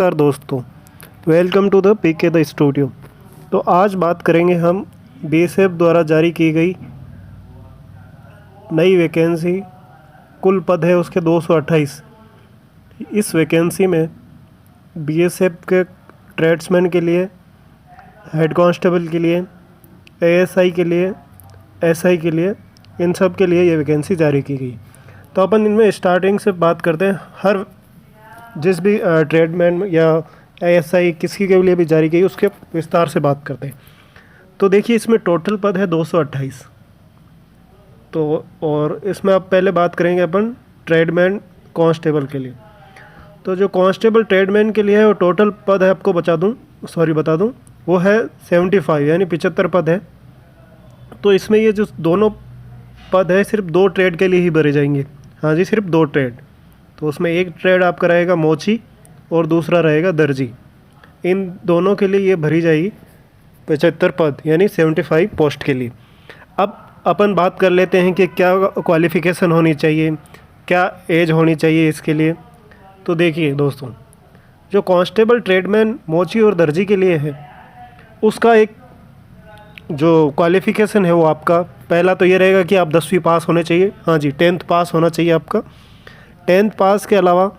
नमस्कार दोस्तों, welcome to the PK the studio. तो आज बात करेंगे हम बीएसएफ द्वारा जारी की गई नई वैकेंसी। कुल पद है उसके 228। इस वैकेंसी में बीएसएफ के ट्रेड्समैन के लिए, हेड कांस्टेबल के लिए, एएसआई के लिए, एसआई के लिए, इन सब के लिए ये वैकेंसी जारी की गई। तो अपन इनमें स्टार्टिंग से बात करते हैं। हर जिस भी ट्रेडमैन या एएसआई किसी के लिए भी जारी की उसके विस्तार से बात करते हैं। तो देखिए, इसमें टोटल पद है 228। तो और इसमें अब पहले बात करेंगे अपन ट्रेडमैन कांस्टेबल के लिए। तो जो कांस्टेबल ट्रेडमैन के लिए है वो टोटल पद है, आपको बता दूं वो है 75, यानी 75 पद है। तो इसमें ये जो दोनों पद है सिर्फ 2 ट्रेड के लिए ही भरे जाएंगे। हाँ जी, सिर्फ 2 ट्रेड। तो उसमें एक ट्रेड आपका रहेगा मोची और दूसरा रहेगा दर्जी। इन दोनों के लिए ये भरी जाएगी 75 पद, यानी 75 पोस्ट के लिए। अब अपन बात कर लेते हैं कि क्या क्वालिफ़िकेशन होनी चाहिए, क्या एज होनी चाहिए इसके लिए। तो देखिए दोस्तों, जो कांस्टेबल ट्रेडमैन मोची और दर्जी के लिए है उसका एक जो क्वालिफ़िकेशन है वो आपका पहला तो ये रहेगा कि आप 10वीं पास होने चाहिए। हाँ जी, 10th पास होना चाहिए आपका। 10th पास के अलावा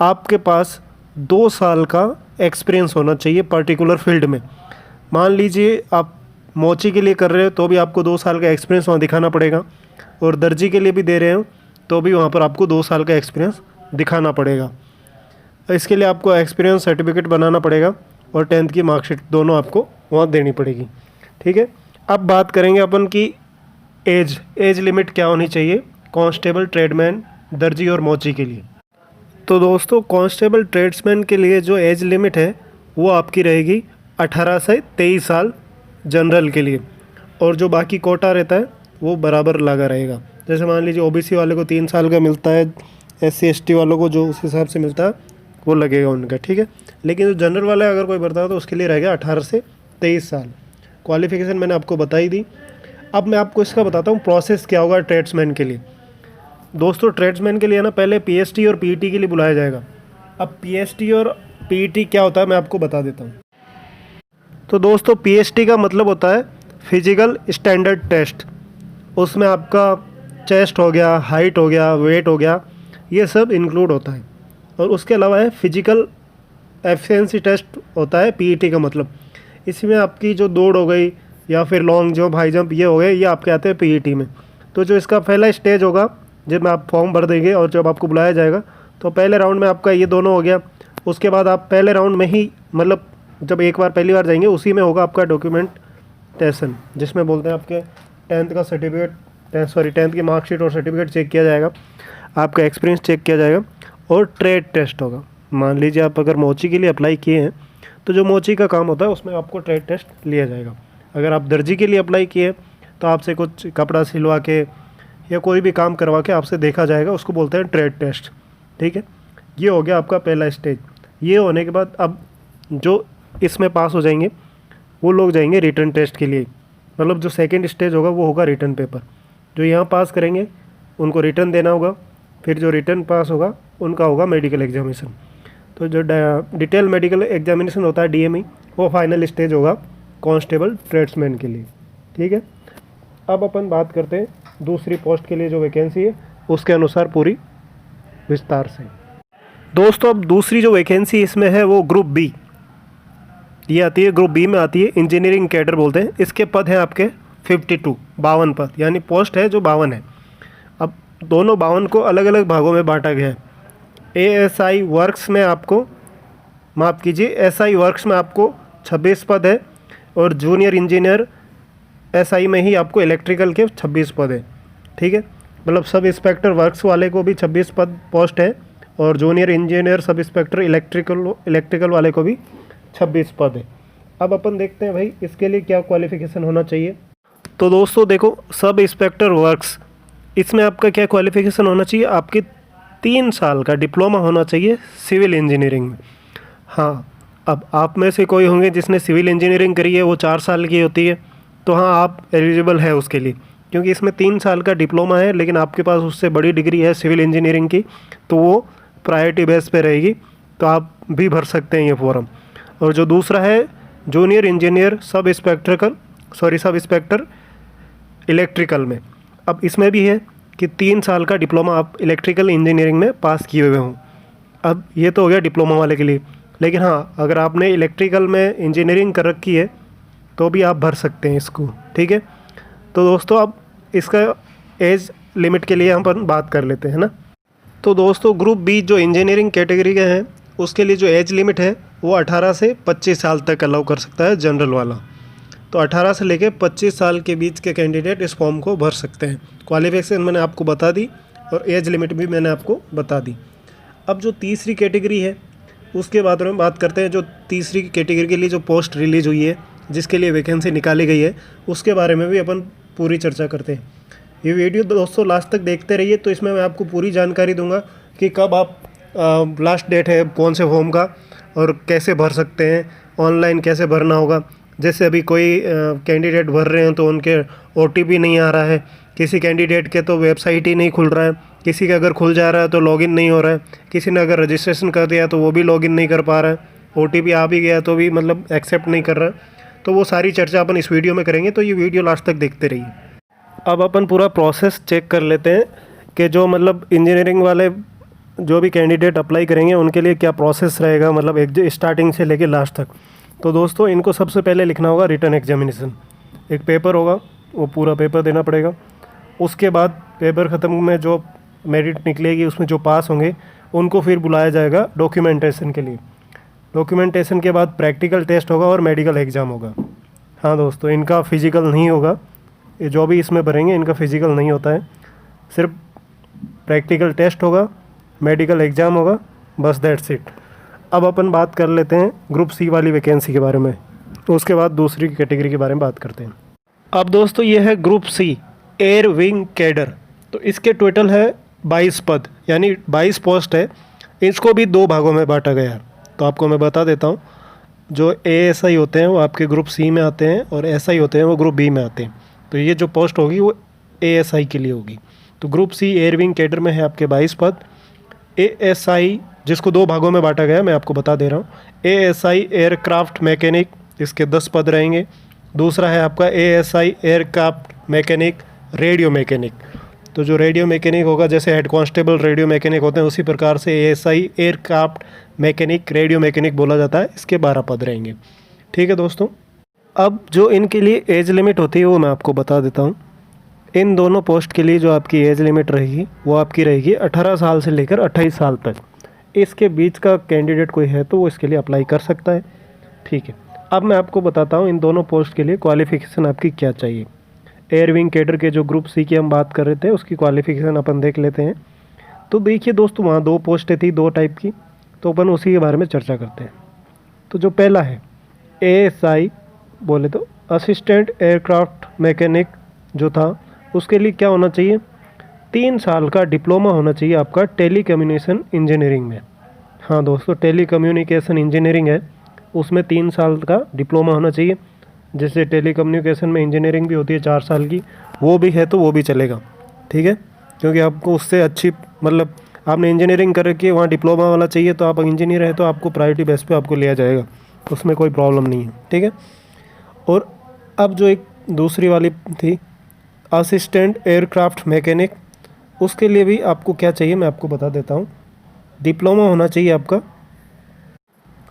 आपके पास 2 साल का एक्सपीरियंस होना चाहिए पर्टिकुलर फील्ड में। मान लीजिए आप मोची के लिए कर रहे हो तो भी आपको 2 साल का एक्सपीरियंस वहाँ दिखाना पड़ेगा, और दर्जी के लिए भी दे रहे हो तो भी वहाँ पर आपको 2 साल का एक्सपीरियंस दिखाना पड़ेगा। इसके लिए आपको एक्सपीरियंस सर्टिफिकेट बनाना पड़ेगा और 10th की मार्कशीट दोनों आपको वहाँ देनी पड़ेगी। ठीक है, अब बात करेंगे अपन की एज लिमिट क्या होनी चाहिए कांस्टेबल ट्रेडमैन दर्जी और मोची के लिए। तो दोस्तों, कांस्टेबल ट्रेड्समैन के लिए जो एज लिमिट है वो आपकी रहेगी 18 से 23 साल जनरल के लिए, और जो बाकी कोटा रहता है वो बराबर लगा रहेगा। जैसे मान लीजिए ओबीसी वाले को 3 साल का मिलता है, एससी एसटी वालों को जो उस हिसाब से मिलता है वो लगेगा उनका। ठीक है, लेकिन जो जनरल वाला है अगर कोई भरता है तो उसके लिए रहेगा 18 से 23 साल। क्वालिफ़िकेशन मैंने आपको बताई दी। अब मैं आपको इसका बताता हूँ प्रोसेस क्या होगा ट्रेड्समैन के लिए। दोस्तों, ट्रेड्समैन के लिए ना पहले पीएसटी और पीईटी के लिए बुलाया जाएगा। अब पीएसटी और पीईटी क्या होता है मैं आपको बता देता हूँ। तो दोस्तों, पीएसटी का मतलब होता है फिजिकल स्टैंडर्ड टेस्ट। उसमें आपका चेस्ट हो गया, हाइट हो गया, वेट हो गया, ये सब इंक्लूड होता है। और उसके अलावा है फिजिकल एफिशिएंसी टेस्ट होता है पीईटी का मतलब। इसमें आपकी जो दौड़ हो गई या फिर लॉन्ग जंप, हाई जंप, ये हो गए, ये आपके आते हैं पीईटी में। तो जो इसका पहला स्टेज होगा जब में आप फॉर्म भर देंगे और जब आपको बुलाया जाएगा तो पहले राउंड में आपका ये दोनों हो गया। उसके बाद आप पहले राउंड में ही, मतलब जब एक बार पहली बार जाएंगे उसी में होगा आपका डॉक्यूमेंटेशन, जिसमें बोलते हैं आपके 10th का सर्टिफिकेट, 10th की मार्कशीट और सर्टिफिकेट चेक किया जाएगा, आपका एक्सपीरियंस चेक किया जाएगा, और ट्रेड टेस्ट होगा। मान लीजिए आप अगर मोची के लिए अप्लाई किए हैं तो जो मोची का काम होता है उसमें आपको ट्रेड टेस्ट लिया जाएगा। अगर आप दर्जी के लिए अप्लाई किए तो आपसे कुछ कपड़ा सिलवा के या कोई भी काम करवा के आपसे देखा जाएगा, उसको बोलते हैं ट्रेड टेस्ट। ठीक है, ये हो गया आपका पहला स्टेज। ये होने के बाद अब जो इसमें पास हो जाएंगे वो लोग जाएंगे रिटर्न टेस्ट के लिए। मतलब जो सेकंड स्टेज होगा वो होगा रिटर्न पेपर। जो यहाँ पास करेंगे उनको रिटर्न देना होगा, फिर जो रिटर्न पास होगा उनका होगा मेडिकल एग्जामिनेशन। तो जो डिटेल मेडिकल एग्जामिनेशन होता है डीएमई, वो फाइनल स्टेज होगा कांस्टेबल ट्रेड्समैन के लिए। ठीक है, अब अपन बात करते हैं दूसरी पोस्ट के लिए जो वैकेंसी है उसके अनुसार पूरी विस्तार से। दोस्तों, अब दूसरी जो वैकेंसी इसमें है वो ग्रुप बी, ये आती है, ग्रुप बी में आती है, इंजीनियरिंग कैडर बोलते हैं। इसके पद हैं आपके 52 पद, यानी पोस्ट है जो 52 है। अब दोनों 52 को अलग अलग भागों में बांटा गया है। एएसआई वर्क्स में आपको, माफ़ कीजिए, एसआई वर्क्स में आपको 26 पद है, और जूनियर इंजीनियर एसआई में ही आपको इलेक्ट्रिकल के 26 पद है। ठीक है, मतलब सब इंस्पेक्टर वर्क्स वाले को भी 26 पद पोस्ट है, और junior engineer sub inspector electrical वाले को भी 26 पद है। अब अपन देखते हैं भाई इसके लिए क्या क्वालिफ़िकेशन होना चाहिए। तो दोस्तों देखो, सब इंस्पेक्टर वर्क्स, इसमें आपका क्या क्वालिफ़िकेशन होना चाहिए, आपकी 3 साल का डिप्लोमा होना चाहिए सिविल इंजीनियरिंग में। हाँ, अब आप में से कोई होंगे जिसने सिविल इंजीनियरिंग करी है, वो 4 साल की होती है, तो हाँ आप एलिजिबल है उसके लिए, क्योंकि इसमें 3 साल का डिप्लोमा है, लेकिन आपके पास उससे बड़ी डिग्री है सिविल इंजीनियरिंग की, तो वो प्रायोरिटी बेस पे रहेगी, तो आप भी भर सकते हैं ये फॉर्म। और जो दूसरा है junior engineer sub inspector electrical में, अब इसमें भी है कि 3 साल का डिप्लोमा आप इलेक्ट्रिकल इंजीनियरिंग में पास किए हुए हों। अब ये तो हो गया डिप्लोमा वाले के लिए, लेकिन हाँ अगर आपने इलेक्ट्रिकल में इंजीनियरिंग कर रखी है तो भी आप भर सकते हैं इसको, ठीक है। तो दोस्तों अब इसका एज लिमिट के लिए हम अपन बात कर लेते हैं ना। तो दोस्तों ग्रुप बी जो इंजीनियरिंग कैटेगरी के हैं उसके लिए जो एज लिमिट है वो 18 से 25 साल तक अलाउ कर सकता है जनरल वाला। तो 18 से लेकर 25 साल के बीच के कैंडिडेट इस फॉर्म को भर सकते हैं। क्वालिफिकेशन मैंने आपको बता दी और एज लिमिट भी मैंने आपको बता दी। अब जो तीसरी कैटेगरी है उसके बारे में बात करते हैं। जो तीसरी कैटेगरी के लिए जो पोस्ट रिलीज हुई है, जिसके लिए वैकेंसी निकाली गई है, उसके बारे में भी अपन पूरी चर्चा करते हैं। ये वीडियो दोस्तों लास्ट तक देखते रहिए, तो इसमें मैं आपको पूरी जानकारी दूंगा कि कब आप लास्ट डेट है कौन से फॉर्म का और कैसे भर सकते हैं, ऑनलाइन कैसे भरना होगा। जैसे अभी कोई कैंडिडेट भर रहे हैं तो उनके OTP नहीं आ रहा है, किसी कैंडिडेट के तो वेबसाइट ही नहीं खुल रहा है, किसी का अगर खुल जा रहा है तो लॉगिन नहीं हो रहा है, किसी ने अगर रजिस्ट्रेशन कर दिया तो वो भी लॉगिन नहीं कर पा रहा है, OTP आ भी गया तो भी मतलब एक्सेप्ट नहीं कर रहा है। तो वो सारी चर्चा अपन इस वीडियो में करेंगे, तो ये वीडियो लास्ट तक देखते रहिए। अब अपन पूरा प्रोसेस चेक कर लेते हैं कि जो मतलब इंजीनियरिंग वाले जो भी कैंडिडेट अप्लाई करेंगे उनके लिए क्या प्रोसेस रहेगा, मतलब एक स्टार्टिंग से लेके लास्ट तक। तो दोस्तों इनको सबसे पहले लिखना होगा रिटन एग्जामिनेशन, एक पेपर होगा, वो पूरा पेपर देना पड़ेगा। उसके बाद पेपर ख़त्म में जो मेरिट निकलेगी उसमें जो पास होंगे उनको फिर बुलाया जाएगा डॉक्यूमेंटेशन के लिए। डॉक्यूमेंटेशन के बाद प्रैक्टिकल टेस्ट होगा और मेडिकल एग्ज़ाम होगा। हाँ दोस्तों, इनका फिजिकल नहीं होगा, ये जो भी इसमें भरेंगे इनका फिजिकल नहीं होता है, सिर्फ प्रैक्टिकल टेस्ट होगा, मेडिकल एग्ज़ाम होगा, बस दैट्स इट। अब अपन बात कर लेते हैं ग्रुप सी वाली वैकेंसी के बारे में, तो उसके बाद दूसरी कैटेगरी के बारे में बात करते हैं। अब दोस्तों ये है group C air wing cadre. तो इसके टोटल है 22 पद, यानी 22 पोस्ट है। इसको भी 2 भागों में बांटा गया है। तो आपको मैं बता देता हूँ, जो ASI होते हैं वो आपके ग्रुप सी में आते हैं और SI होते हैं वो ग्रुप बी में आते हैं। तो ये जो पोस्ट होगी वो ASI के लिए होगी। तो group C air wing cadre में है आपके 22 पद। ASI जिसको 2 भागों में बांटा गया है, मैं आपको बता दे रहा हूँ। ASI एयरक्राफ्ट मैकेनिक, इसके 10 पद रहेंगे। दूसरा है आपका ASI aircraft mechanic radio mechanic. तो जो रेडियो मैकेनिक होगा, जैसे हेड कांस्टेबल रेडियो मैकेनिक होते हैं, उसी प्रकार से ASI aircraft mechanic radio mechanic बोला जाता है। इसके 12 पद रहेंगे, ठीक है दोस्तों। अब जो इनके लिए एज लिमिट होती है वो मैं आपको बता देता हूँ। इन दोनों पोस्ट के लिए जो आपकी एज लिमिट रहेगी वो आपकी रहेगी 18 साल से लेकर 28 साल तक। इसके बीच का कैंडिडेट कोई है तो वो इसके लिए अप्लाई कर सकता है, ठीक है। अब मैं आपको बताता हूँ इन दोनों पोस्ट के लिए क्वालिफ़िकेशन आपकी क्या चाहिए। एयर विंग कैडर के जो ग्रुप सी की हम बात कर रहे थे उसकी क्वालिफ़िकेशन अपन देख लेते हैं। तो देखिए दोस्तों, वहाँ 2 पोस्टें थी 2 टाइप की, तो अपन उसी के बारे में चर्चा करते हैं। तो जो पहला है ASI बोले तो असिस्टेंट एयरक्राफ्ट मैकेनिक जो था, उसके लिए क्या होना चाहिए, 3 साल का डिप्लोमा होना चाहिए आपका टेलीकम्युनिकेशन इंजीनियरिंग में। हाँ दोस्तों, टेलीकम्युनिकेशन इंजीनियरिंग है, उसमें 3 साल का डिप्लोमा होना चाहिए। जैसे टेलीकम्युनिकेशन में इंजीनियरिंग भी होती है 4 साल की, वो भी है तो वो भी चलेगा, ठीक है। क्योंकि आपको उससे अच्छी मतलब आपने इंजीनियरिंग कर रखी है, वहाँ डिप्लोमा वाला चाहिए, तो आप इंजीनियर है तो आपको प्रायोरिटी बेस पे आपको लिया जाएगा, उसमें कोई प्रॉब्लम नहीं है, ठीक है। और अब जो एक दूसरी वाली थी असिस्टेंट एयरक्राफ्ट मैकेनिक, उसके लिए भी आपको क्या चाहिए मैं आपको बता देता हूँ। डिप्लोमा होना चाहिए आपका,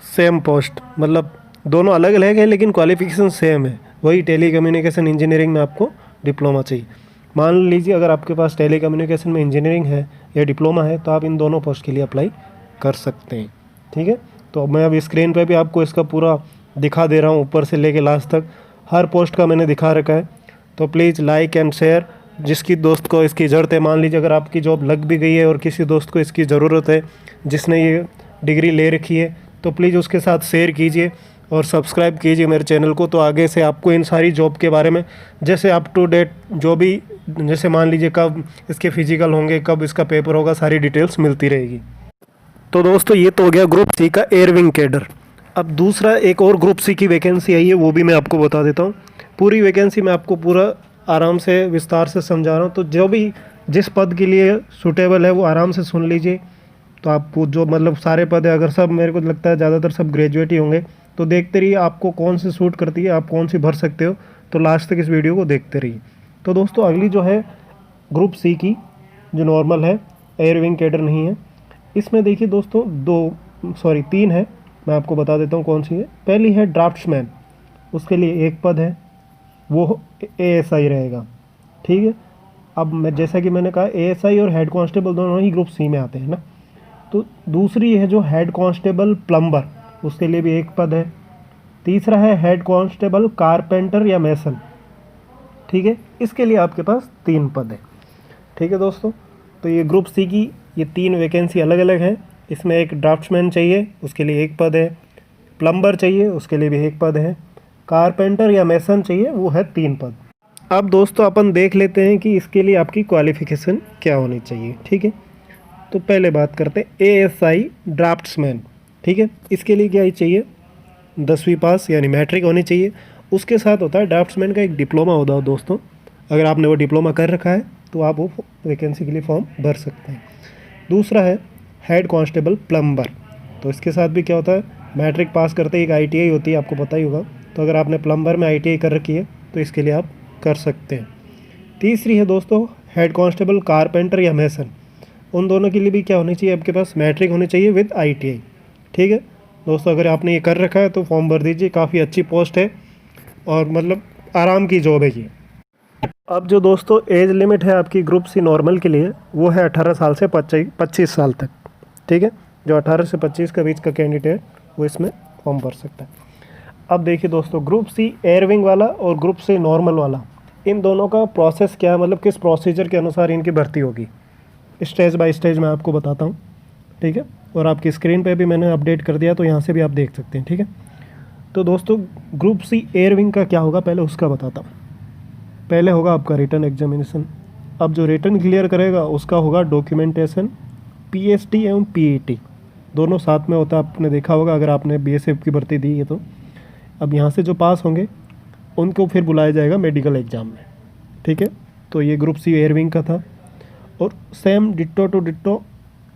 सेम पोस्ट, मतलब दोनों अलग अलग है लेकिन क्वालिफिकेशन सेम है, वही टेलीकम्युनिकेशन इंजीनियरिंग में आपको डिप्लोमा चाहिए। मान लीजिए अगर आपके पास टेलीकम्युनिकेशन में इंजीनियरिंग है या डिप्लोमा है तो आप इन दोनों पोस्ट के लिए अप्लाई कर सकते हैं, ठीक है। तो मैं अब स्क्रीन पे भी आपको इसका पूरा दिखा दे रहा हूँ, ऊपर से लेके लास्ट तक हर पोस्ट का मैंने दिखा रखा है। तो प्लीज़ लाइक एंड शेयर, जिसकी दोस्त को इसकी ज़रूरत है। मान लीजिए अगर आपकी जॉब लग भी गई है और किसी दोस्त को इसकी ज़रूरत है जिसने ये डिग्री ले रखी है, तो प्लीज़ उसके साथ शेयर कीजिए और सब्सक्राइब कीजिए मेरे चैनल को। तो आगे से आपको इन सारी जॉब के बारे में, जैसे अप टू डेट जो भी, जैसे मान लीजिए कब इसके फिजिकल होंगे, कब इसका पेपर होगा, सारी डिटेल्स मिलती रहेगी। तो दोस्तों ये तो हो गया ग्रुप सी का एयर विंग कैडर। अब दूसरा एक और ग्रुप सी की वैकेंसी आई है, वो भी मैं आपको बता देता हूँ। पूरी वैकेंसी मैं आपको पूरा आराम से विस्तार से समझा रहा हूँ, तो जो भी जिस पद के लिए सूटेबल है वो आराम से सुन लीजिए। तो आपको जो मतलब सारे पद है, अगर सब, मेरे को लगता है ज़्यादातर सब ग्रेजुएट ही होंगे, तो देखते रहिए आपको कौन सी सूट करती है, आप कौन सी भर सकते हो, तो लास्ट तक इस वीडियो को देखते रहिए। तो दोस्तों अगली जो है ग्रुप सी की, जो नॉर्मल है, एयर विंग कैडर नहीं है, इसमें देखिए दोस्तों तीन है। मैं आपको बता देता हूँ कौन सी है। पहली है ड्राफ्ट्समैन, उसके लिए एक पद है, वो एएसआई रहेगा, ठीक है। अब मैं जैसा कि मैंने कहा, एएसआई और हेड कांस्टेबल दोनों ही ग्रुप सी में आते हैं ना। तो दूसरी है जो हेड कांस्टेबल प्लम्बर, उसके लिए भी एक पद है। तीसरा है हेड कांस्टेबल कारपेंटर या मैसन, ठीक है, इसके लिए आपके पास 3 पद है, ठीक है दोस्तों। तो ये ग्रुप सी की ये 3 वैकेंसी अलग अलग है। इसमें एक ड्राफ्ट्समैन चाहिए, उसके लिए एक पद है। प्लम्बर चाहिए, उसके लिए भी एक पद है। कारपेंटर या मैसन चाहिए, वो है 3 पद। अब दोस्तों अपन देख लेते हैं कि इसके लिए आपकी क्वालिफ़िकेशन क्या होनी चाहिए, ठीक है। तो पहले बात करते हैं एएसआई ड्राफ्ट्समैन, ठीक है। इसके लिए क्या ही चाहिए, 10वीं पास यानी मैट्रिक होनी चाहिए। उसके साथ होता है ड्राफ्ट्समैन का एक डिप्लोमा होता है दोस्तों। अगर आपने वो डिप्लोमा कर रखा है तो आप वो वैकेंसी के लिए फॉर्म भर सकते हैं। दूसरा है हेड कांस्टेबल प्लम्बर, तो इसके साथ भी क्या होता है, मैट्रिक पास करते ही एक आईटीआई होती है, आपको पता ही होगा। तो अगर आपने प्लम्बर में आईटीआई कर रखी है तो इसके लिए आप कर सकते हैं। तीसरी है दोस्तों हेड कांस्टेबल कारपेंटर या मैसन, उन दोनों के लिए भी क्या होनी चाहिए, आपके पास मैट्रिक होनी चाहिए विद आईटीआई, ठीक है दोस्तों। अगर आपने ये कर रखा है तो फॉर्म भर दीजिए, काफ़ी अच्छी पोस्ट है और मतलब आराम की जॉब है ये। अब जो दोस्तों एज लिमिट है आपकी ग्रुप सी नॉर्मल के लिए, वो है 18 साल से 25 साल तक, ठीक है। जो 18 से 25 के बीच का कैंडिडेट वो इसमें फॉर्म भर सकता है। अब देखिए दोस्तों, ग्रुप सी एयरविंग वाला और ग्रुप सी नॉर्मल वाला, इन दोनों का प्रोसेस क्या है, मतलब किस प्रोसीजर के अनुसार इनकी भर्ती होगी, स्टेज बाय स्टेज मैं आपको बताता हूँ, ठीक है। और आपकी स्क्रीन पे भी मैंने अपडेट कर दिया, तो यहाँ से भी आप देख सकते हैं, ठीक है। तो दोस्तों ग्रुप सी एयरविंग का क्या होगा, पहले उसका बताता हूँ। पहले होगा आपका रिटन एग्जामिनेशन। अब जो रिटन क्लियर करेगा उसका होगा डॉक्यूमेंटेशन, पीएसटी एवं पीईटी दोनों साथ में होता है, आपने देखा होगा अगर आपने बीएसएफ की भर्ती दी है तो। अब यहाँ से जो पास होंगे उनको फिर बुलाया जाएगा मेडिकल एग्ज़ाम में, ठीक है। तो ये ग्रुप सी एयरविंग का था। और सेम डिट्टो टू डिट्टो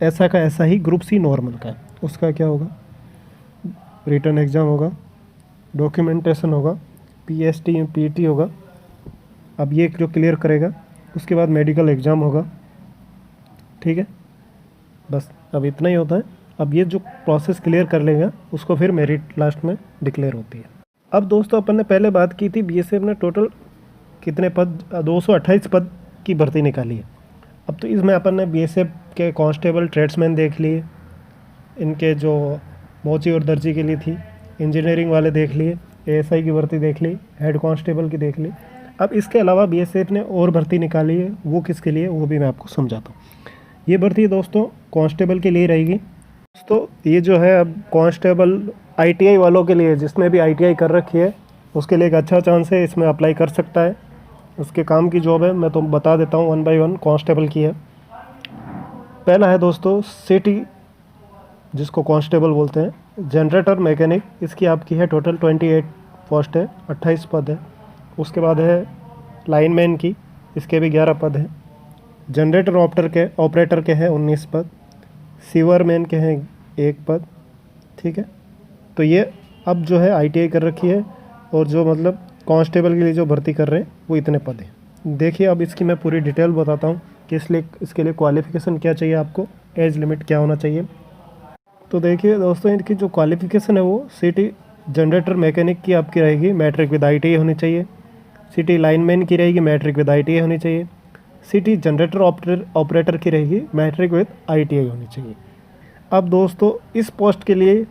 ऐसा का ऐसा ही ग्रुप सी नॉर्मल का है, उसका क्या होगा, रिटन एग्ज़ाम होगा, डॉक्यूमेंटेशन होगा, पीएसटी पीईटी होगा। अब ये जो क्लियर करेगा उसके बाद मेडिकल एग्ज़ाम होगा, ठीक है। बस अब इतना ही होता है। अब ये जो प्रोसेस क्लियर कर लेगा उसको फिर मेरिट लास्ट में डिक्लेयर होती है। अब दोस्तों अपन ने पहले बात की थी बीएसएफ ने टोटल कितने पद, 228 पद की भर्ती निकाली है। अब तो इसमें अपन ने बीएसएफ के कांस्टेबल ट्रेड्समैन देख लिए, इनके जो मोची और दर्जी के लिए थी, इंजीनियरिंग वाले देख लिए, एएसआई की भर्ती देख ली, हेड कांस्टेबल की देख ली। अब इसके अलावा बीएसएफ ने और भर्ती निकाली है, वो किसके लिए, वो भी मैं आपको समझाता हूँ। ये भर्ती दोस्तों कांस्टेबल के लिए रहेगी दोस्तों। ये जो है अब कांस्टेबल आईटीआई वालों के लिए, जिसने भी आईटीआई कर रखी है उसके लिए एक अच्छा चांस है, इसमें अप्लाई कर सकता है। उसके काम की जॉब है, मैं तो बता देता हूँ 1 बाय 1 कांस्टेबल की है। पहला है दोस्तों सिटी, जिसको कांस्टेबल बोलते हैं, जनरेटर मैकेनिक, इसकी आपकी है टोटल 28 पोस्ट है, 28 पद है। उसके बाद है लाइनमैन की, इसके भी 11 पद हैं। जनरेटर ऑपरेटर के हैं 19 पद। सीवरमैन के हैं 1 पद, ठीक है। तो ये अब जो है आईटीआई कर रखी है और जो मतलब कांस्टेबल के लिए जो भर्ती कर रहे हैं वो इतने पद हैं। देखिए अब इसकी मैं पूरी डिटेल बताता हूँ कि इसके लिए क्वालिफ़िकेशन क्या चाहिए, आपको एज लिमिट क्या होना चाहिए। तो देखिए दोस्तों, इनकी जो क्वालिफ़िकेशन है वो सिटी जनरेटर मैकेनिक की आपकी रहेगी, मैट्रिक विद आईटीआई होनी चाहिए। सिटी लाइनमैन की रहेगी, मैट्रिक विद आईटीआई होनी चाहिए। सिटी जनरेटर ऑपरेटर की रहेगी, मैट्रिक विद आईटीआई होनी चाहिए। अब दोस्तों इस पोस्ट के लिए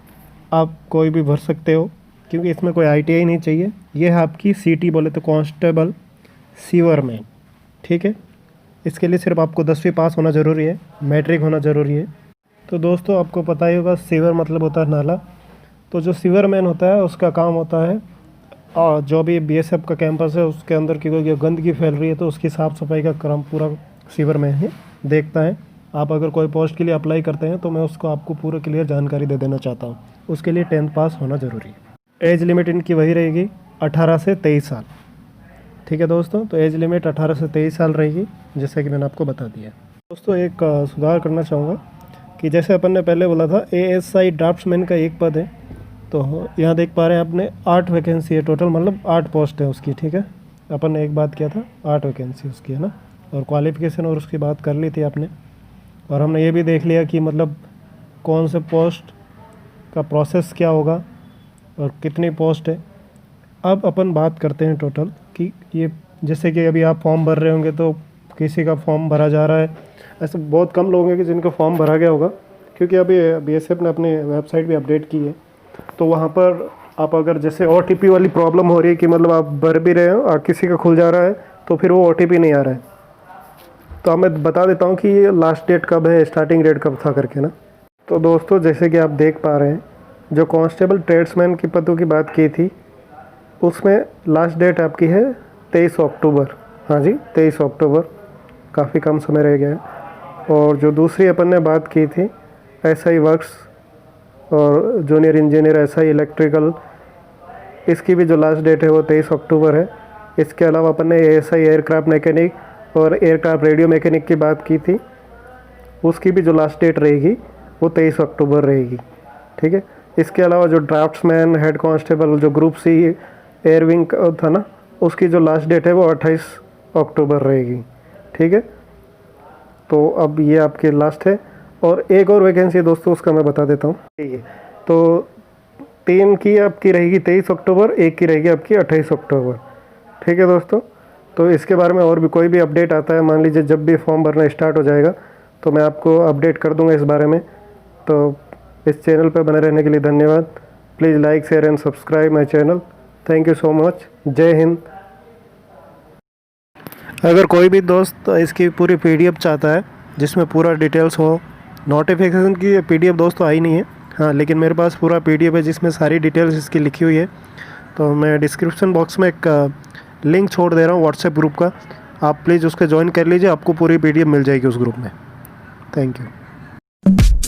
आप कोई भी भर सकते हो, क्योंकि इसमें कोई आईटीआई नहीं चाहिए। ये है आपकी सीटी, बोले तो कांस्टेबल सीवरमैन, ठीक है। इसके लिए सिर्फ आपको 10वीं पास होना ज़रूरी है, मैट्रिक होना ज़रूरी है। तो दोस्तों आपको पता ही होगा, सीवर मतलब होता है नाला। तो जो सीवरमैन होता है उसका काम होता है, और जो भी बीएसएफ का कैंपस है उसके अंदर की कोई गंदगी फैल रही है तो उसकी साफ़ सफाई का काम पूरा सीवरमैन ही देखता है। आप अगर कोई पोस्ट के लिए अप्लाई करते हैं तो मैं उसको आपको पूरा क्लियर जानकारी दे देना चाहता हूँ। उसके लिए 10th पास होना ज़रूरी है। एज लिमिट इनकी वही रहेगी 18 से 23 साल, ठीक है दोस्तों। तो एज लिमिट 18 से 23 साल रहेगी, जैसे कि मैंने आपको बता दिया। दोस्तों एक सुधार करना चाहूँगा, कि जैसे अपन ने पहले बोला था ASI ड्राफ्ट्समैन का एक पद है, तो यहाँ देख पा रहे हैं आपने 8 वैकेंसी है टोटल, मतलब 8 पोस्ट है उसकी, ठीक है। अपन ने एक बात किया था 8 वैकेंसी उसकी है ना, और क्वालिफ़िकेशन और उसकी बात कर ली थी आपने, और हमने ये भी देख लिया कि मतलब कौन से पोस्ट का प्रोसेस क्या होगा और कितनी पोस्ट है। अब अपन बात करते हैं टोटल कि ये जैसे कि अभी आप फॉर्म भर रहे होंगे तो किसी का फॉर्म भरा जा रहा है, ऐसे बहुत कम लोग हैं कि जिनका फॉर्म भरा गया होगा, क्योंकि अभी BSF ने अपनी वेबसाइट भी अपडेट की है। तो वहाँ पर आप अगर जैसे OTP वाली प्रॉब्लम हो रही है कि मतलब आप भर भी रहे हो और किसी का खुल जा रहा है तो फिर वो OTP नहीं आ रहा है, तो मैं बता देता हूँ कि ये लास्ट डेट कब है, स्टार्टिंग डेट कब था करके ना। तो दोस्तों जैसे कि आप देख पा रहे हैं, जो कांस्टेबल ट्रेड्समैन की पदों की बात की थी उसमें लास्ट डेट आपकी है 23 अक्टूबर। हाँ जी 23 अक्टूबर, काफ़ी कम समय रह गया है। और जो दूसरी अपन ने बात की थी SI वर्क्स और जूनियर इंजीनियर SI इलेक्ट्रिकल, इसकी भी जो लास्ट डेट है वो 23 अक्टूबर है। इसके अलावा अपन ने ASI एयरक्राफ्ट मैकेनिक और एयरक्राफ्ट रेडियो मैकेनिक की बात की थी, उसकी भी जो लास्ट डेट रहेगी वो 23 अक्टूबर रहेगी, ठीक है। इसके अलावा जो ड्राफ्ट्समैन, हेड कांस्टेबल, जो ग्रुप C एयरविंग था ना, उसकी जो लास्ट डेट है वो 28 अक्टूबर रहेगी, ठीक है। तो अब ये आपके लास्ट है, और एक और वैकेंसी है दोस्तों, उसका मैं बता देता हूँ, ठीक है। तो 3 की आपकी रहेगी 23 अक्टूबर, एक की रहेगी आपकी 28 अक्टूबर, ठीक है दोस्तों। तो इसके बारे में और भी कोई भी अपडेट आता है, मान लीजिए जब भी फॉर्म भरना स्टार्ट हो जाएगा तो मैं आपको अपडेट कर दूंगा इस बारे में। तो इस चैनल पर बने रहने के लिए धन्यवाद। Please like, share and subscribe my channel. Thank you so much. जय हिंद। अगर कोई भी दोस्त इसकी पूरी PDF चाहता है जिसमें पूरा डिटेल्स हो, नोटिफिकेशन की PDF दोस्तों आई नहीं है, हाँ, लेकिन मेरे पास पूरा PDF है जिसमें सारी डिटेल्स इसकी लिखी हुई है। तो मैं डिस्क्रिप्शन बॉक्स में एक लिंक छोड़ दे रहा हूँ व्हाट्सएप ग्रुप का, आप प्लीज़ उसको ज्वाइन कर लीजिए, आपको पूरी PDF मिल जाएगी उस ग्रुप में। Thank you.